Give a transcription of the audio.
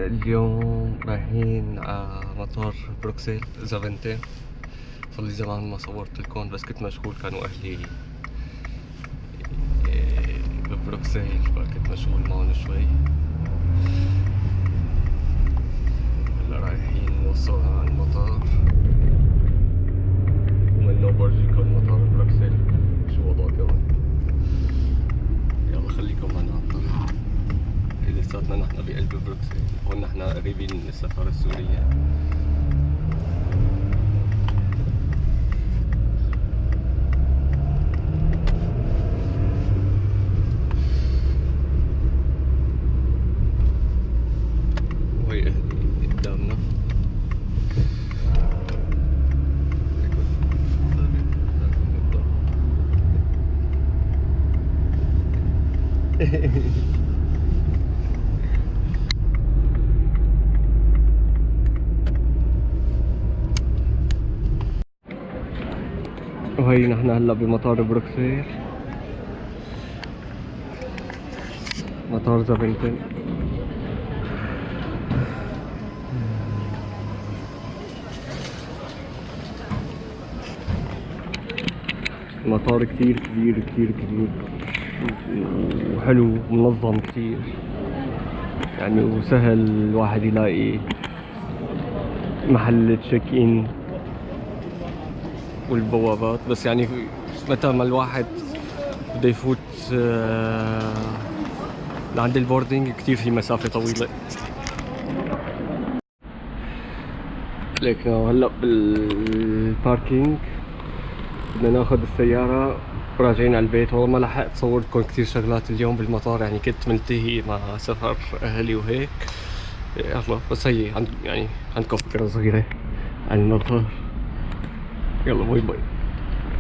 اليوم رايحين على مطار بروكسل زافنتم. صار لي زمان ما صورت لكم بس كنت مشغول، كانوا اهلي ببروكسل فكنت مشغول معهم شوي. هلا رايحين نوصل على المطار ومنه برجيكم مطار بروكسل شو وضعه كمان. يلا خليكم معنا على الطريق. لساتنا نحن بقلب بروكسل، هون نحن قريبين من السفارة السورية. وهي اهلي قدامنا. وهي نحن هلا بمطار بروكسل، مطار زافنتم. المطار كتير كبير كتير كبير وحلو ومنظم كتير يعني، وسهل الواحد يلاقي محل تشيك ان والبوابات. بس يعني متى ما الواحد بده يفوت لعند البوردينج كتير في مسافة طويلة. لكن هلا بالباركينج بدنا ناخذ السيارة راجعين على البيت. والله ما لحقت صور لكم كثير شغلات اليوم بالمطار، يعني كنت ملتهي مع سفر اهلي وهيك. يلا بس هي يعني عندكم فكرة صغيرة عن المطار. يلا باي باي.